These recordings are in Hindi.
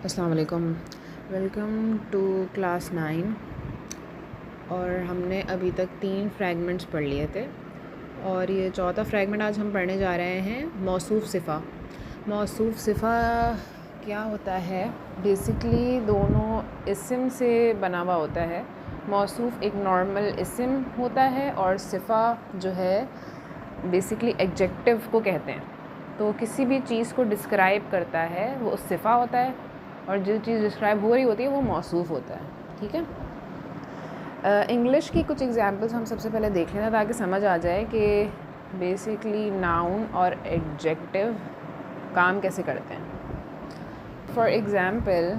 अस्सलाम वालेकुम। Welcome to class 9। और हमने अभी तक 3 फ्रैगमेंट्स पढ़ लिए थे और ये चौथा फ्रैगमेंट आज हम पढ़ने जा रहे हैं मौसूफ़ सिफ़ा। मौसूफ़ सिफ़ा क्या होता है? बेसिकली दोनों इस्म से बना हुआ होता है। मौसूफ़ एक नॉर्मल इस्म होता है और सिफ़ा जो है बेसिकली एडजेक्टिव को कहते हैं। तो किसी भी चीज़ को डिस्क्राइब करता है वो सिफ़ा होता है और जो चीज़ डिस्क्राइब हो रही होती है वो मौसूफ़ होता है। ठीक है। इंग्लिश की कुछ एग्जांपल्स हम सबसे पहले देख लेना ताकि समझ आ जाए कि बेसिकली नाउन और एडजेक्टिव काम कैसे करते हैं। For example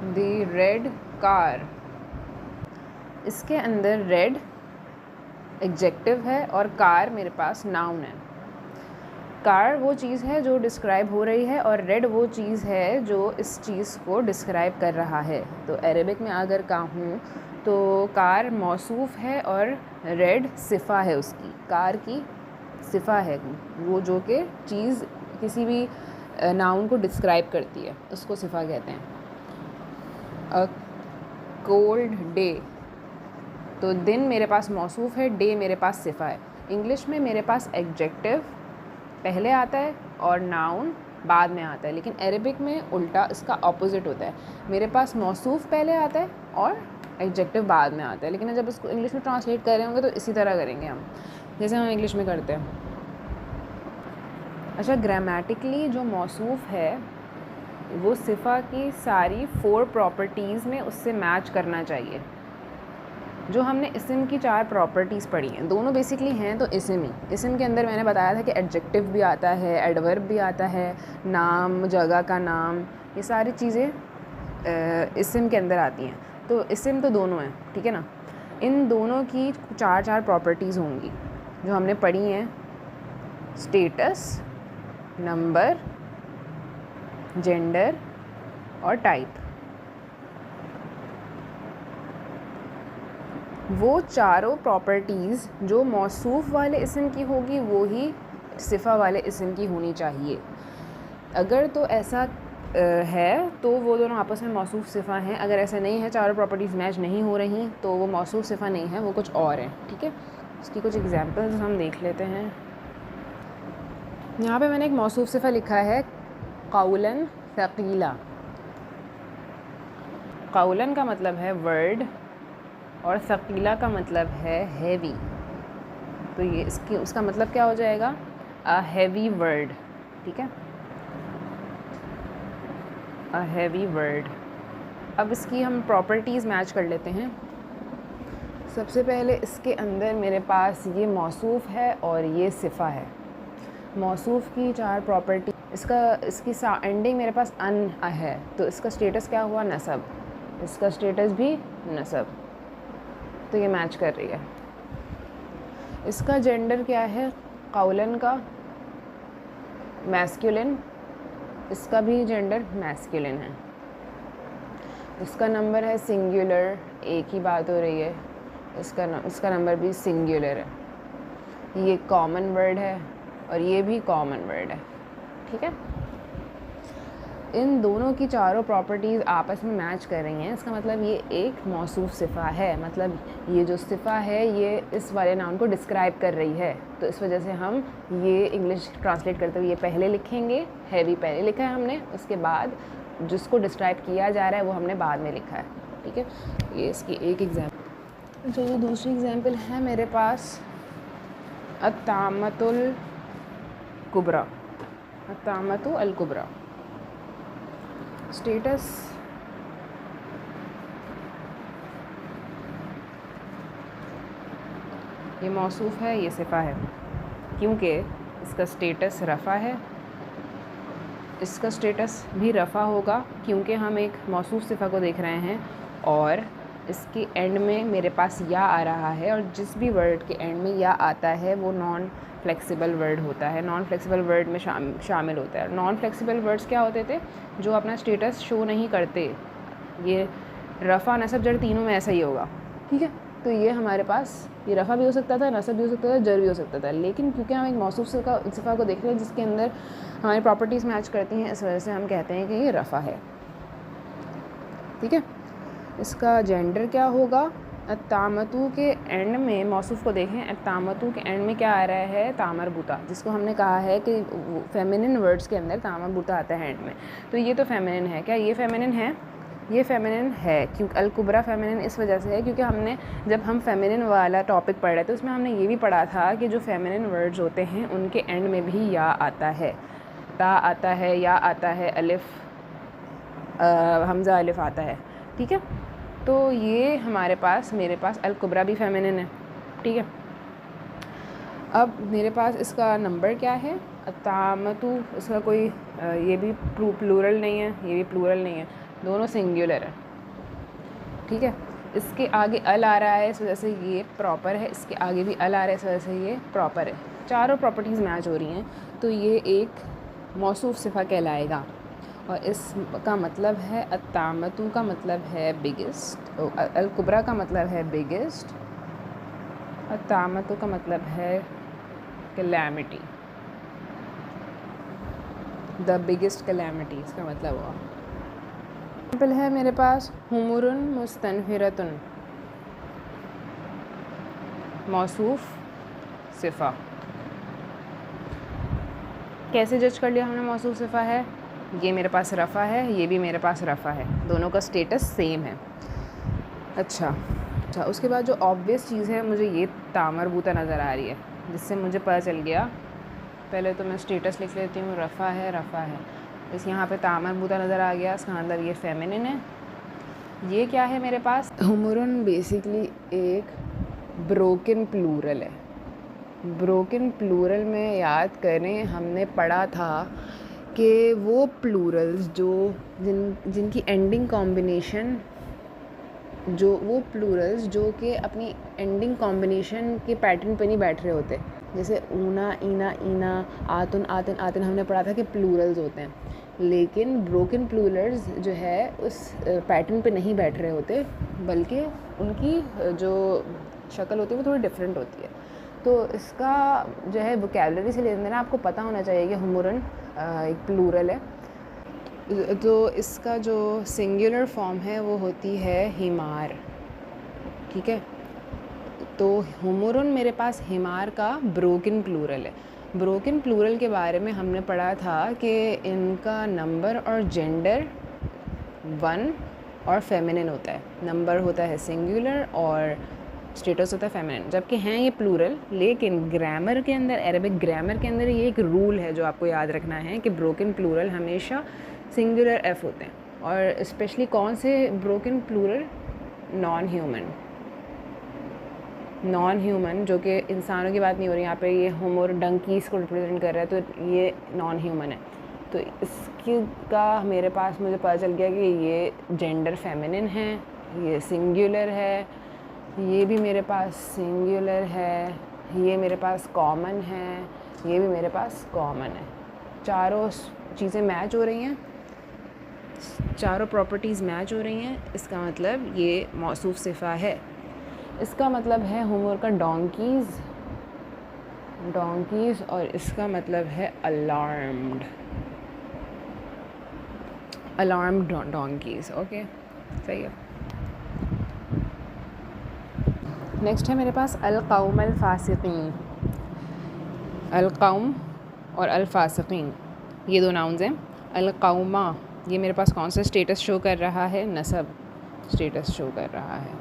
the red car, इसके अंदर रेड एडजेक्टिव है और कार मेरे पास नाउन है। कार वो चीज़ है जो डिस्क्राइब हो रही है और रेड वो चीज़ है जो इस चीज़ को डिस्क्राइब कर रहा है। तो अरेबिक में अगर कहूँ तो कार मौसूफ़ है और रेड सिफ़ा है, उसकी कार की सिफ़ा है वो जो कि चीज़ किसी भी नाउन को डिस्क्राइब करती है, उसको सिफ़ा कहते हैं। अ कोल्ड डे, तो दिन मेरे पास मौसूफ़ है, डे मेरे पास सिफ़ा है। इंग्लिश में मेरे पास एडजेक्टिव पहले आता है और नाउन बाद में आता है, लेकिन अरेबिक में उल्टा इसका ऑपोजिट होता है। मेरे पास मौसूफ़ पहले आता है और एडजेक्टिव बाद में आता है, लेकिन जब इसको इंग्लिश में ट्रांसलेट कर रहे होंगे तो इसी तरह करेंगे हम, जैसे हम इंग्लिश में करते हैं। अच्छा, ग्रामेटिकली जो मौसूफ़ है वो सिफ़ा की सारी 4 प्रॉपर्टीज़ में उससे मैच करना चाहिए। जो हमने इस्म की 4 प्रॉपर्टीज़ पढ़ी हैं, दोनों बेसिकली हैं तो इस्म ही। इस्म के अंदर मैंने बताया था कि एडजेक्टिव भी आता है, एडवर्ब भी आता है, नाम, जगह का नाम, ये सारी चीज़ें इस्म के अंदर आती हैं। तो इस्म तो दोनों हैं, ठीक है ना। इन दोनों की 4 प्रॉपर्टीज़ होंगी जो हमने पढ़ी हैं: स्टेटस, नंबर, जेंडर और टाइप। वो चारों प्रॉपर्टीज़ जो मौसूफ़ वाले इस्म की होगी वो ही सिफ़ा वाले इस्म की होनी चाहिए। अगर तो ऐसा है तो वो दोनों आपस में मौसूफ़ सिफ़ा हैं। अगर ऐसा नहीं है, चारों प्रॉपर्टीज़ मैच नहीं हो रही, तो वो मौसूफ़ सिफ़ा नहीं है, वो कुछ और है। ठीक है, इसकी कुछ एग्जांपल्स हम देख लेते हैं। यहाँ पे मैंने एक मौसूफ़ सिफ़ा लिखा है, क़ौलन थक़ीला। क़ौलन का मतलब है वर्ड और थक़ीला का मतलब है हैवी। तो ये उसका मतलब क्या हो जाएगा? A heavy word. ठीक है, अ हैवी वर्ड। अब इसकी हम प्रॉपर्टीज़ मैच कर लेते हैं। सबसे पहले इसके अंदर मेरे पास ये मौसूफ़ है और ये सिफ़ा है। मौसूफ़ की 4 प्रॉपर्टी, इसकी एंडिंग मेरे पास अन है, तो इसका स्टेटस क्या हुआ? नसब। इसका स्टेटस भी नसब, तो ये मैच कर रही है। इसका जेंडर क्या है? क़ौलन का मैस्कुलिन, इसका भी जेंडर मैस्कुलिन है। इसका नंबर है सिंगुलर, एक ही बात हो रही है, इसका नंबर भी सिंगुलर है। ये कॉमन वर्ड है और ये भी कॉमन वर्ड है। ठीक है, इन दोनों की चारों प्रॉपर्टीज़ आपस में मैच कर रही हैं, इसका मतलब ये एक मौसूफ़ सिफ़ा है। मतलब ये जो सिफ़ा है ये इस वाले नाउन को डिस्क्राइब कर रही है, तो इस वजह से हम ये इंग्लिश ट्रांसलेट करते हुए ये पहले लिखेंगे, हैवी पहले लिखा है हमने, उसके बाद जिसको डिस्क्राइब किया जा रहा है वो हमने बाद में लिखा है। ठीक है, ये इसकी एक एग्जाम्पल। जो ये दूसरी एग्जाम्पल है मेरे पास, अत्तामतुल कुबरा। अत्तामतु अल कुबरा, स्टेटस ये मौसूफ़ है, ये सिफ़ा है, क्योंकि इसका स्टेटस रफ़ा है। इसका स्टेटस भी रफ़ा होगा क्योंकि हम एक मौसूफ़ सिफ़ा को देख रहे हैं और इसके एंड में मेरे पास या आ रहा है, और जिस भी वर्ड के एंड में या आता है वो नॉन फ्लेक्सिबल वर्ड होता है, नॉन फ्लेक्सिबल वर्ड में शामिल होता है। नॉन फ्लेक्सिबल वर्ड्स क्या होते थे? जो अपना स्टेटस शो नहीं करते। ये रफ़ा, नसब, जर तीनों में ऐसा ही होगा। ठीक है, तो ये हमारे पास ये रफ़ा भी हो सकता था, नसब भी हो सकता था, जर भी हो सकता था, लेकिन क्योंकि हम एक मौसूफ़ सिफ़ा को देख रहे हैं जिसके अंदर हमारी प्रॉपर्टीज़ मैच करती हैं, इस वजह से हम कहते हैं कि ये रफ़ा है। ठीक है। इसका जेंडर क्या होगा? अत्तामतु के एंड में मौसूफ़ को देखें, अत्तामतु के एंड में क्या आ रहा है? तामरबुता, जिसको हमने कहा है कि फेमिनिन वर्ड्स के अंदर तामरबुता आता है एंड में। तो ये तो फेमिनिन है। क्या ये फेमिनिन है? ये फेमिनिन है, क्योंकि अल कुबरा फेमिनिन इस वजह से है क्योंकि हमने जब हम फेमिनिन वाला टॉपिक पढ़ रहे थे उसमें हमने ये भी पढ़ा था कि जो फेमिनिन वर्ड्स होते हैं उनके एंड में भी या आता है, ता आता है, या आता है, अलिफ हमज़ा अलिफ आता है। ठीक है, तो ये मेरे पास अल कुबरा भी फेमिनिन है। ठीक है, अब मेरे पास इसका नंबर क्या है? अत्तामतु, इसका कोई ये भी प्लूरल नहीं है, ये भी प्लूरल नहीं है, दोनों सिंगुलर है। ठीक है, इसके आगे अल आ रहा है इस वजह से ये प्रॉपर है, इसके आगे भी अल आ रहा है इस वजह से ये प्रॉपर है। चारों प्रॉपर्टीज़ मैच हो रही हैं, तो ये एक मौसूफ़ सिफ़ा कहलाएगा। और इसका मतलब है अत्तामतु का मतलब है बिगेस्ट, अल कुबरा का मतलब है बिगेस्ट, अत्तामतु का मतलब है कैलेमिटी, द बिगेस्ट कैलेमिटी इसका मतलब हुआ। एग्जाम्पल है मेरे पास हुमुरुन मुस्तनफिरतुन, मौसूफ़ सिफ़ा। कैसे जज कर लिया हमने मौसूफ़ सिफ़ा है? ये मेरे पास रफ़ा है, ये भी मेरे पास रफ़ा है, दोनों का स्टेटस सेम है। अच्छा, उसके बाद जो ऑब्वियस चीज़ है, मुझे ये तामरबूता नज़र आ रही है, जिससे मुझे पता चल गया। पहले तो मैं स्टेटस लिख लेती हूँ, रफ़ा है। इस यहाँ पे तामरबूता नज़र आ गया, इसका मतलब ये फेमिनिन है। ये क्या है मेरे पास? हुमुरुन बेसिकली एक ब्रोकन प्लूरल है। ब्रोकन प्लूरल में याद करें हमने पढ़ा था कि वो प्लूरल्स जिनकी एंडिंग कॉम्बिनेशन वो प्लूरल्स जो कि अपनी एंडिंग कॉम्बिनेशन के पैटर्न पे नहीं बैठ रहे होते, जैसे ऊना, ईना, ईना, आतुन, आतिन हमने पढ़ा था कि प्लूरल्स होते हैं। लेकिन ब्रोकन प्लूरल्स जो है उस पैटर्न पे नहीं बैठ रहे होते, बल्कि उनकी जो शक्ल होती है वो थोड़ी डिफरेंट होती है। तो इसका जो है वोकैबुलरी से लेना देना आपको पता होना चाहिए कि हुमुरन एक प्लूरल है। तो इसका जो सिंगुलर फॉर्म है वो होती है हिमार। ठीक है, तो हुमुरुन मेरे पास हिमार का ब्रोकन प्लूरल है। ब्रोकन प्लूरल के बारे में हमने पढ़ा था कि इनका नंबर और जेंडर 1 और फेमिनिन होता है। नंबर होता है सिंगुलर और स्टेटस होता है फेमिनिन, जबकि हैं ये प्लूरल। लेकिन ग्रामर के अंदर, अरेबिक ग्रामर के अंदर ये एक रूल है जो आपको याद रखना है कि ब्रोकन प्लूरल हमेशा सिंगुलर एफ होते हैं। और स्पेशली कौन से ब्रोकन प्लूरल? नॉन ह्यूमन, जो कि इंसानों की बात नहीं हो रही यहाँ पे, ये होमोर डंकीज़ को रिप्रेजेंट कर रहा है, तो ये नॉन ह्यूमन है। तो इसकी का मेरे पास मुझे पता चल गया कि ये जेंडर फेमिनिन है, ये सिंगुलर है, ये भी मेरे पास सिंगुलर है, ये मेरे पास कॉमन है, ये भी मेरे पास कॉमन है। चारों चीज़ें मैच हो रही हैं, चारों प्रॉपर्टीज़ मैच हो रही हैं, इसका मतलब ये मौसूफ़ सिफ़ा है। इसका मतलब है हुमर का डोंकीज़ और इसका मतलब है अलार्म्ड डोंकीज़। ओके, सही है। नेक्स्ट है मेरे पास अल-कौम अल-फासिकीन। अल-कौम और अल-फासिकीन ये दो नाउन्स हैं। अल-कौमा ये मेरे पास कौन सा स्टेटस शो कर रहा है? नसब स्टेटस शो कर रहा है।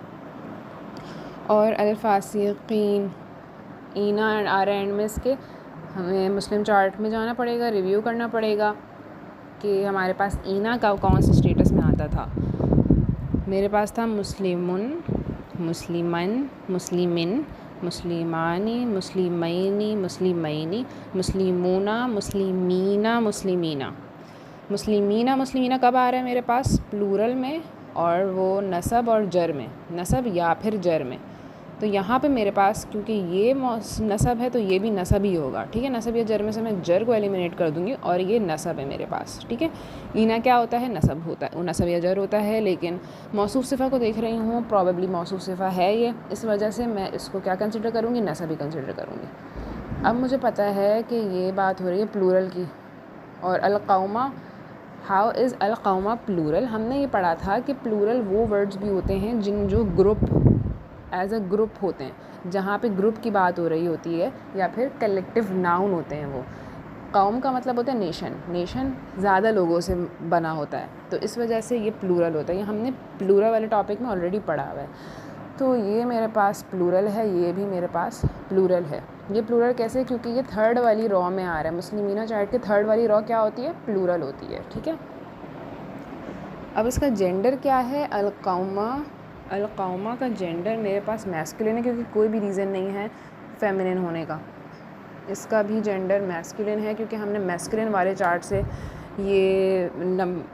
और अल-फासिकीन ईना एंड आर एंड में इसके हमें मुस्लिम चार्ट में जाना पड़ेगा, रिव्यू करना पड़ेगा कि हमारे पास ईना का कौन से स्टेटस में आता था। मेरे पास था मुस्लिमुन, मुस्लिमन, मुस्लिमिन, मुस्लिमानी, मुस्लिमैनी, मुस्लिमैनी, मुस्लिमूना, मुस्लिमीना, मुस्लिमीना। मुस्लिमीना कब आ रहा है मेरे पास? प्लूरल में, और वो नसब और जर में, नसब या फिर जर में। तो यहाँ पे मेरे पास क्योंकि ये नसब है तो ये भी नसब ही होगा। ठीक है, नसब या जर में से मैं जर को एलिमिनेट कर दूँगी और ये नसब है मेरे पास। ठीक है, ईना क्या होता है? नसब होता है, वो नसब या जर होता है। लेकिन मौसूफ़ सिफ़ा को देख रही हूँ, प्रॉबेबली मौसूफ़ सिफ़ा है ये, इस वजह से मैं इसको क्या कंसिडर करूँगी? नसब ही कंसिडर करूँगी। अब मुझे पता है कि ये बात हो रही है प्लूरल की, और अल-कौमा हाउ इज़ अल कौमा प्लूरल। हमने ये पढ़ा था कि प्लूरल वो वर्ड्स भी होते हैं जो ग्रुप एज अ ग्रुप होते हैं, जहाँ पे ग्रुप की बात हो रही होती है, या फिर कलेक्टिव नाउन होते हैं वो। कौम का मतलब होता है नेशन, नेशन ज़्यादा लोगों से बना होता है, तो इस वजह से ये प्लूरल होता है। ये हमने प्लूरल वाले टॉपिक में ऑलरेडी पढ़ा हुआ है। तो ये मेरे पास प्लूरल है, ये भी मेरे पास प्लूरल है। ये प्लूरल कैसे, क्योंकि ये थर्ड वाली रॉ में आ रहा है। मुस्लिमीना चार्ट के थर्ड वाली रॉ क्या होती है, प्लूरल होती है। ठीक है, अब इसका जेंडर क्या है, अलकौमा। अलकौमा का जेंडर मेरे पास मैस्कुलिन है, क्योंकि कोई भी रीज़न नहीं है फेमिनिन होने का। इसका भी जेंडर मैस्कुलिन है, क्योंकि हमने मैस्कुलिन वाले चार्ट से ये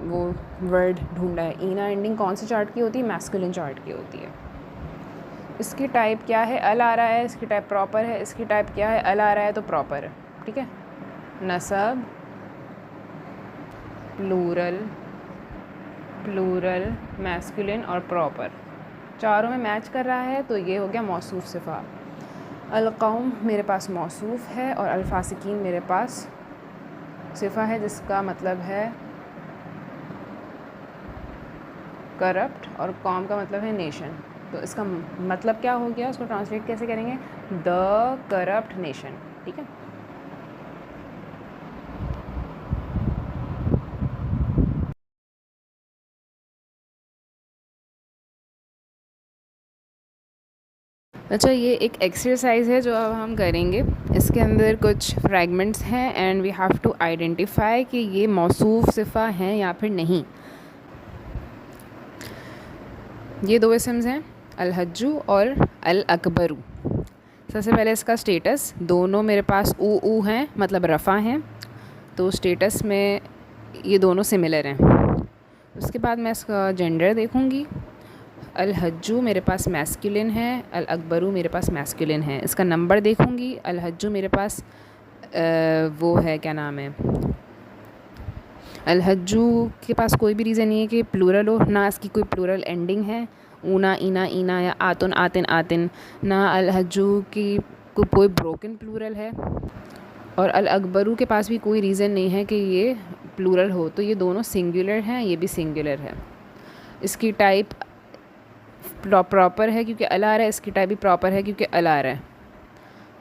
वो वर्ड ढूंढा है। ईना एंडिंग कौन सी चार्ट की होती है, मैस्कुलिन चार्ट की होती है। इसकी टाइप क्या है, अल आ रहा है, इसकी टाइप प्रॉपर है। इसकी टाइप क्या है, अल आ रहा है तो प्रॉपर है। ठीक है, नसब, प्लूरल, प्लूरल, मैस्कुलिन और प्रॉपर, चारों में मैच कर रहा है, तो ये हो गया मौसूफ सिफ़ा। अलकौम मेरे पास मौसूफ है और अल्फासिकीन मेरे पास सिफ़ा है, जिसका मतलब है करप्ट, और कौम का मतलब है नेशन। तो इसका मतलब क्या हो गया, उसको ट्रांसलेट कैसे करेंगे, द करप्ट नेशन। ठीक है, अच्छा, ये एक एक्सरसाइज है जो अब हम करेंगे। इसके अंदर कुछ फ्रैगमेंट्स हैं and we have to identify कि ये मौसूफ सिफ़ा हैं या फिर नहीं। ये दो इसम्स हैं, अल-हज्जू और अल-अकबरू। सबसे पहले इसका स्टेटस, दोनों मेरे पास ऊ हैं, मतलब रफ़ा हैं, तो स्टेटस में ये दोनों सिमिलर हैं। उसके बाद मैं इसका जेंडर देखूँगी। अल-हज्जू मेरे पास मैस्कुलिन है, अल-अकबरू मेरे पास मैस्कुलिन है। इसका नंबर देखूँगी, अल-हज्जू मेरे पास वो है, क्या नाम है, अल-हज्जू के पास कोई भी रीज़न नहीं है कि प्लूरल हो, ना इसकी कोई प्लूरल एंडिंग है, ऊना, ईना, ईना या आतुन, आतिन, आतिन। ना अल-हज्जू की कोई ब्रोकन प्लूरल है, और अल-अकबरू के पास भी कोई रीज़न नहीं है कि ये प्लूरल हो। तो ये दोनों सिंगुलर हैं, ये भी सिंगुलर है। इसकी टाइप प्रॉपर है क्योंकि अल आ रहा है, इसकी टाइप भी प्रॉपर है क्योंकि अल आ रहा है।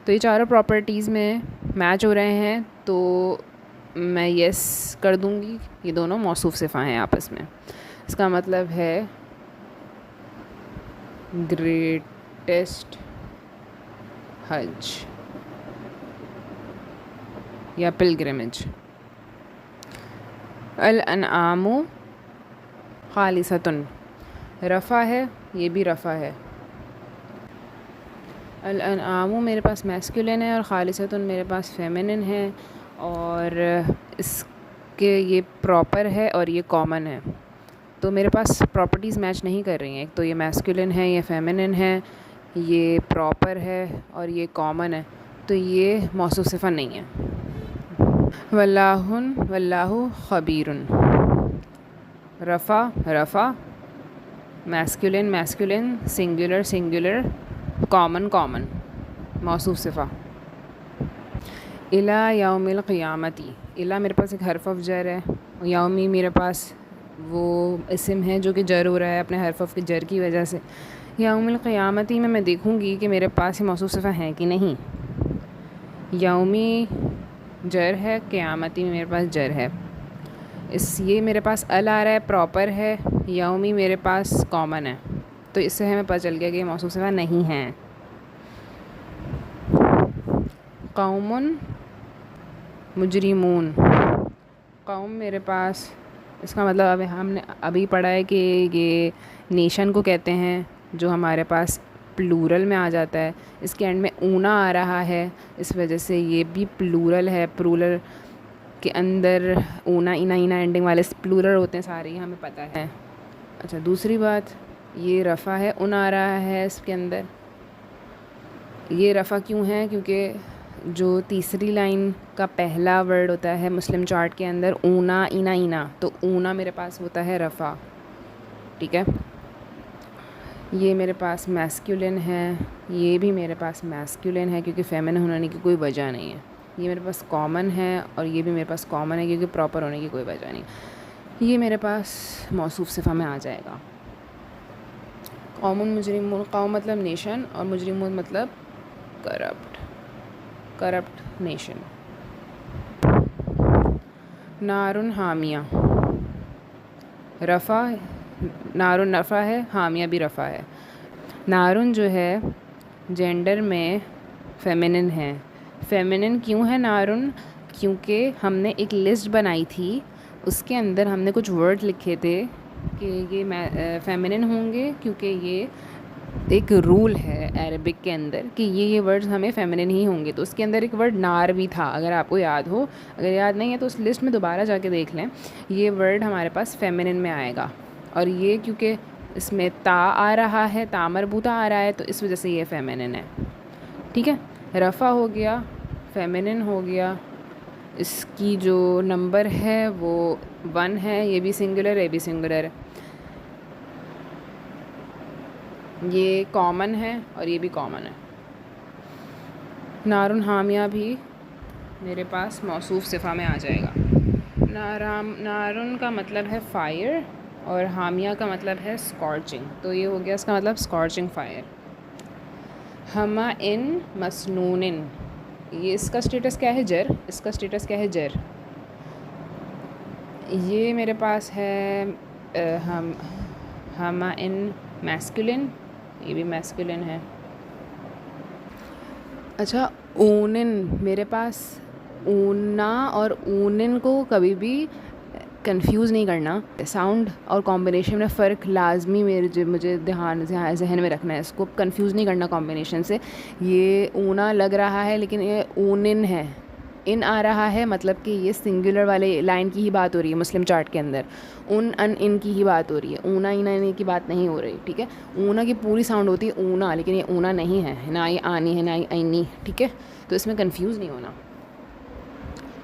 तो ये चारों प्रॉपर्टीज़ में मैच हो रहे हैं, तो मैं येस कर दूंगी, ये दोनों मौसूफ सिफ़ा हैं आपस में। इसका मतलब है ग्रेटेस्ट हज या पिलग्रिमेज। अल-अनआमु खालिसतुन, रफ़ा है, ये भी रफ़ा है। अल-अनआमु मेरे पास मैस्कुलिन है और खालिसतुन मेरे पास फेमिनिन है, और इसके ये प्रॉपर है और ये कॉमन है। तो मेरे पास प्रॉपर्टीज़ मैच नहीं कर रही हैं। एक तो ये मैस्कुलिन है, ये फेमिनिन है, ये प्रॉपर है और ये कॉमन है, तो ये मौसूफ सिफ़ा नहीं है। वल्लाहुन, वल्लाहु खबीरुन, रफ़ा, रफ़ा, masculine, masculine, singular, singular, common, common, मौसूफ सिफ़ा। इला यौमिल क़ियामती, इला मेरे पास एक हर्फ ऑफ जर है, यौमी मेरे पास वो इस्म है जो कि जर हो रहा है अपने हर्फ ऑफ के जर की वजह से। यौमिल क़ियामती में मैं देखूँगी कि मेरे पास ये मौसूफ सिफ़ा है कि नहीं। यौमी जर है, क़ियामती में मेरे पास जर है। ये मेरे पास अल आ रहा है, प्रॉपर है, यौमी मेरे पास कॉमन है, तो इससे हमें पता चल गया कि ये मौसूफ सिफ़ा नहीं है। कौमुन मुजरिमून, कौम मेरे पास, इसका मतलब अभी हमने अभी पढ़ा है कि ये नेशन को कहते हैं, जो हमारे पास प्लूरल में आ जाता है। इसके एंड में ऊना आ रहा है, इस वजह से ये भी प्लूरल है। प्लूरल के अंदर ऊना, ईना, ईना एंडिंग वाले प्लूरल होते हैं सारे, ये हमें पता है। अच्छा, दूसरी बात, ये रफ़ा है, ऊन आ रहा है इसके अंदर। ये रफ़ा क्यों है, क्योंकि जो तीसरी लाइन का पहला वर्ड होता है मुस्लिम चार्ट के अंदर, ऊना, ईना, ईना, तो ऊना मेरे पास होता है रफ़ा। ठीक है, ये मेरे पास मैस्कुलिन है, ये भी मेरे पास मैस्कुलिन है क्योंकि फेमिनिन होने की कोई वजह नहीं है। ये मेरे पास कॉमन है और ये भी मेरे पास कॉमन है क्योंकि प्रॉपर होने की कोई वजह नहीं। ये मेरे पास मौसूफ सिफ़ा में आ जाएगा। कौमुन मुजरिमून, कौम मतलब नेशन और मुजरिमून मतलब करप्ट नेशन। नारुन हामिया, रफ़ा, नारुन रफ़ा है, हामिया भी रफ़ा है। नारुन जो है जेंडर में फेमिनिन है। फेमिनिन क्यों है नारुन? क्योंकि हमने एक लिस्ट बनाई थी, उसके अंदर हमने कुछ वर्ड लिखे थे कि ये फेमिनिन होंगे, क्योंकि ये एक रूल है अरबिक के अंदर कि ये वर्ड्स हमें फेमिनिन ही होंगे। तो उसके अंदर एक वर्ड नार भी था, अगर आपको याद हो। अगर याद नहीं है तो उस लिस्ट में दोबारा जाके देख लें। ये वर्ड हमारे पास फेमिनिन में आएगा, और ये क्योंकि इसमें ता आ रहा है, ता मरबूता आ रहा है, तो इस वजह से ये फेमिनिन है। ठीक है, रफ़ा हो गया, फेमिनिन हो गया। इसकी जो नंबर है वो 1 है, ये भी सिंगुलर, ये भी सिंगुलर है। ये कॉमन है और ये भी कॉमन है। नारुन हामिया भी मेरे पास मौसूफ सिफ़ा में आ जाएगा। नारुन का मतलब है फायर और हामिया का मतलब है स्कॉर्चिंग, तो ये हो गया इसका मतलब स्कॉर्चिंग फायर। हमा इन मसनूनिन, ये इसका स्टेटस क्या है? जर। इसका स्टेटस क्या है? जर। ये मेरे पास है हमा इन मैस्कुलिन, ये भी मैस्कुलिन है। अच्छा, ऊनिन, मेरे पास ऊना और ऊनिन को कभी भी कंफ्यूज नहीं करना। साउंड और कॉम्बिनेशन में फ़र्क लाजमी मुझे जहन में रखना है। इसको कंफ्यूज नहीं करना कॉम्बिनेशन से। ये ऊना लग रहा है लेकिन ये ऊनिन है। इन आ रहा है मतलब कि ये सिंगुलर वाले लाइन की ही बात हो रही है। मुस्लिम चार्ट के अंदर इन की ही बात हो रही है, ऊना इना इन की बात नहीं हो रही। ठीक है, ऊना की पूरी साउंड होती है ऊना, लेकिन ये ऊना नहीं है, ना ये आनी है ना ये आईनी। ठीक है, तो इसमें कंफ्यूज नहीं होना।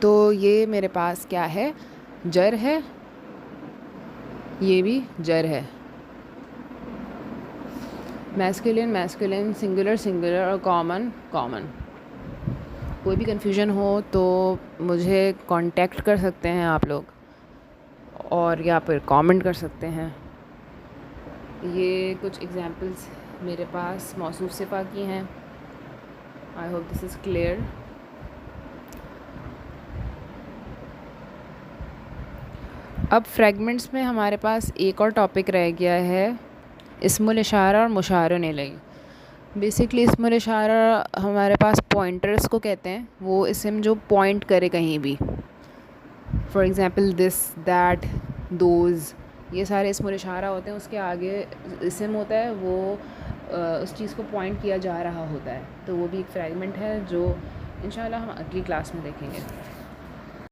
तो ये मेरे पास क्या है? जर है, ये भी जर है। मैस्कुलिन मैस्कुलिन, सिंगुलर सिंगुलर और कॉमन कॉमन। कोई भी कन्फ्यूजन हो तो मुझे कांटेक्ट कर सकते हैं आप लोग, और या फिर कमेंट कर सकते हैं। ये कुछ एग्जांपल्स मेरे पास मौसूफ सिफ़ा की हैं। I hope this is clear. अब फ्रेगमेंट्स में हमारे पास एक और टॉपिक रह गया है, इस्मुल इशारा और मुशारुन इलैह। बेसिकली इस्मुल इशारा हमारे पास पॉइंटर्स को कहते हैं, वो इसम जो पॉइंट करे कहीं भी। For example this, that, those, ये सारे इस्मुल इशारा होते हैं। उसके आगे इसम होता है, वो उस चीज़ को पॉइंट किया जा रहा होता है। तो वो भी एक फ्रेगमेंट है जो इंशाल्लाह हम अगली क्लास में देखेंगे।